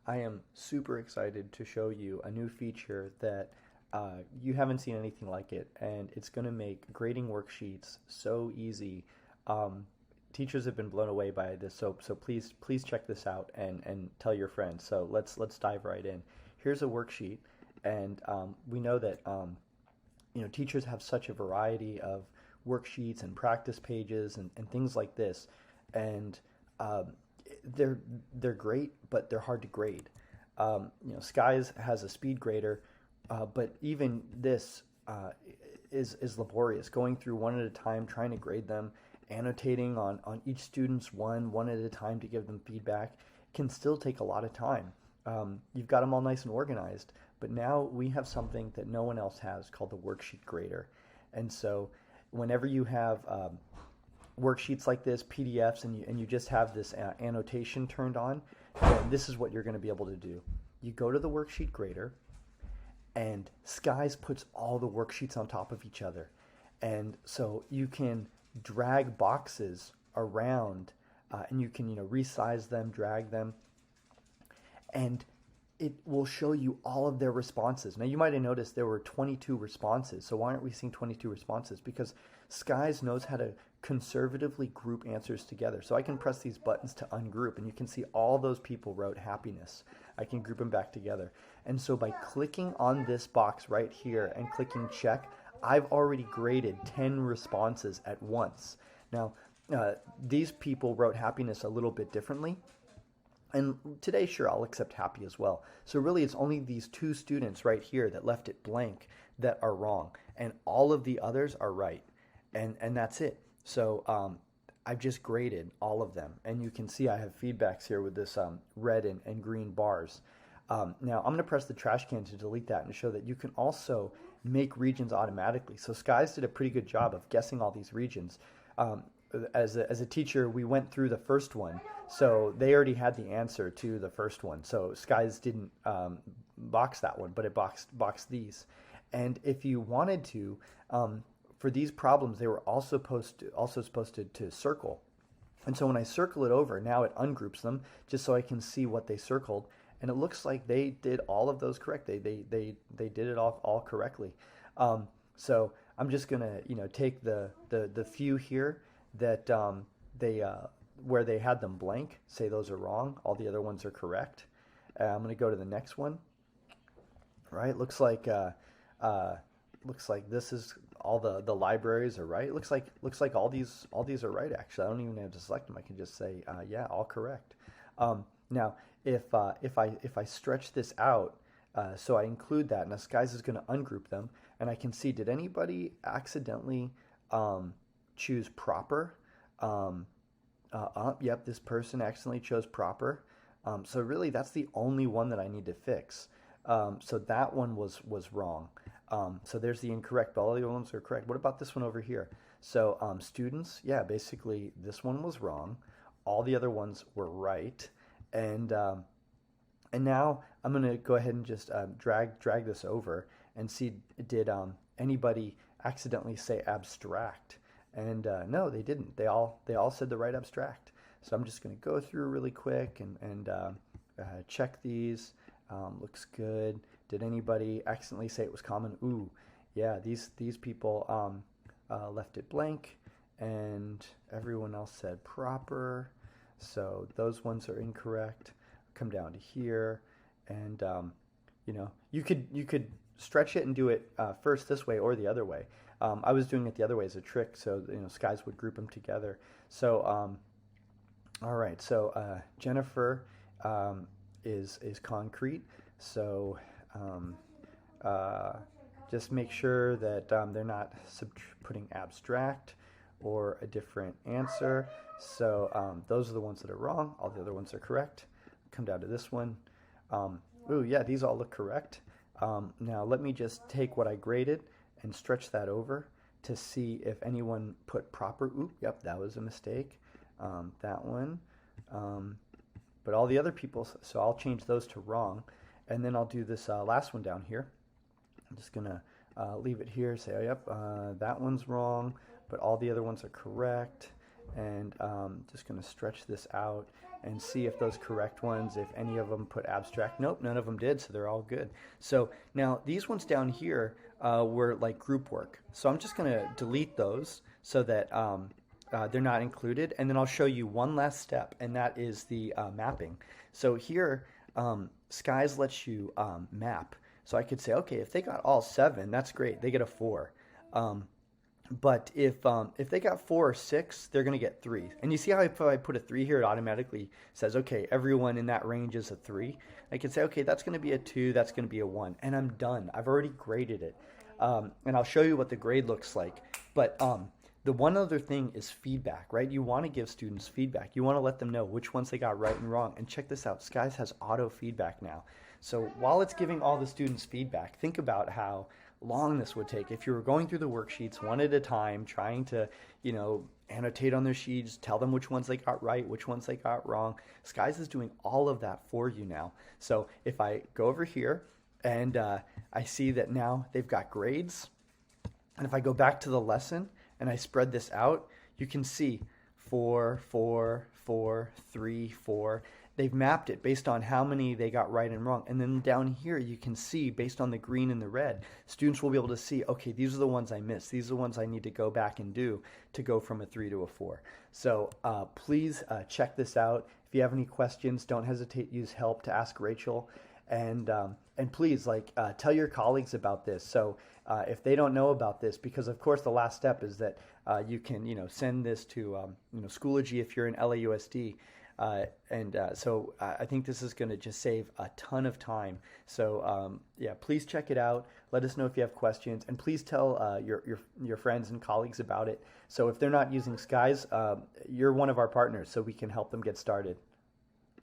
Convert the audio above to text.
I am super excited to show you a new feature that you haven't seen anything like it, and it's going to make grading worksheets so easy. Um, Teachers have been blown away by this, so please check this out and tell your friends. So let's dive right in. Here's a worksheet, and we know that teachers have such a variety of worksheets and practice pages and things like this, and um, they're they're great, but they're hard to grade. Skies has a speed grader, but even this is laborious, going through one at a time, trying to grade them, annotating on each student's one at a time to give them feedback can still take a lot of time. You've got them all nice and organized, but now we have something that no one else has called the Worksheet Grader. And so whenever you have worksheets like this, PDFs, and you just have this annotation turned on, then this is what you're going to be able to do. You go to the Worksheet Grader, and Skies puts all the worksheets on top of each other. And so you can drag boxes around, and you can resize them, drag them, and it will show you all of their responses. Now, you might have noticed there were 22 responses. So why aren't we seeing 22 responses? Because Skies knows how to conservatively group answers together. So I can press these buttons to ungroup, and you can see all those people wrote happiness. I can group them back together. And so by clicking on this box right here and clicking check, I've already graded 10 responses at once. Now, these people wrote happiness a little bit differently. And today, sure, I'll accept happy as well. So really, it's only these two students right here that left it blank that are wrong. And all of the others are right. And that's it. So I've just graded all of them. And you can see I have feedbacks here with this red and green bars. Now, I'm going to press the trash can to delete that and show that you can also make regions automatically. So Skies did a pretty good job of guessing all these regions. As a teacher, we went through the first one, so they already had the answer to the first one. So Skies didn't box that one, but it boxed these. And if you wanted to, for these problems, they were also supposed to circle. And so when I circle it over, now it ungroups them just so I can see what they circled. And it looks like they did all of those correct. They did it all correctly. So I'm just gonna take the few here that they where they had them blank, say those are wrong. All the other ones are correct. I'm going to go to the next one. Right? Looks like this is all the libraries are right. Looks like all these are right. Actually, I don't even have to select them. I can just say yeah, all correct. Now, if I stretch this out, so I include that, and Skies is going to ungroup them, and I can see, did anybody accidentally choose proper? Yep, this person accidentally chose proper. So really, that's the only one that I need to fix. So that one was wrong. So there's the incorrect, but all the other ones are correct. What about this one over here? So students, yeah, basically this one was wrong. All the other ones were right. And now I'm going to go ahead and just drag this over and see, did anybody accidentally say abstract? And no, they didn't. They all said the right abstract. So I'm just going to go through really quick and check these. Looks good. Did anybody accidentally say it was common? Ooh, yeah, these people left it blank, and everyone else said proper. So those ones are incorrect. Come down to here, and you could stretch it and do it first this way or the other way. I was doing it the other way as a trick, so Skies would group them together. So all right, so Jennifer is concrete. So just make sure that they're not putting abstract or a different answer. So those are the ones that are wrong. All the other ones are correct. Come down to this one. Ooh, yeah, these all look correct. Now let me just take what I graded and stretch that over to see if anyone put proper. Ooh, yep, that was a mistake. That one. But all the other people, so I'll change those to wrong. And then I'll do this last one down here. I'm just going to leave it here, say, oh, yep, that one's wrong, but all the other ones are correct. And just going to stretch this out and see if those correct ones, if any of them put abstract. Nope, none of them did, so they're all good. So now these ones down here were like group work. So I'm just going to delete those so that they're not included. And then I'll show you one last step, and that is the mapping. So here, Skies lets you map. So I could say, okay, if they got all 7, that's great. They get a 4. But if they got 4 or 6, they're going to get 3. And you see how if I put a 3 here, it automatically says, okay, everyone in that range is a 3. I can say, okay, that's going to be a 2, that's going to be a 1. And I'm done. I've already graded it. And I'll show you what the grade looks like. But the one other thing is feedback, right? You want to give students feedback. You want to let them know which ones they got right and wrong. And check this out. Skies has auto feedback now. So while it's giving all the students feedback, think about how long this would take if you were going through the worksheets one at a time, trying to, annotate on their sheets, tell them which ones they got right, which ones they got wrong. Skies is doing all of that for you now. So if I go over here and I see that now they've got grades, and if I go back to the lesson and I spread this out, you can see 4, 4, 4, 3, 4. They've mapped it based on how many they got right and wrong. And then down here, you can see, based on the green and the red, students will be able to see, okay, these are the ones I missed. These are the ones I need to go back and do to go from a 3 to a 4. So please check this out. If you have any questions, don't hesitate to use help to ask Rachel. And please, tell your colleagues about this. So if they don't know about this, because of course the last step is that you can, send this to, Schoology if you're in LAUSD. So I think this is going to just save a ton of time. So please check it out. Let us know if you have questions, and please tell your friends and colleagues about it. So if they're not using Skies, you're one of our partners, so we can help them get started.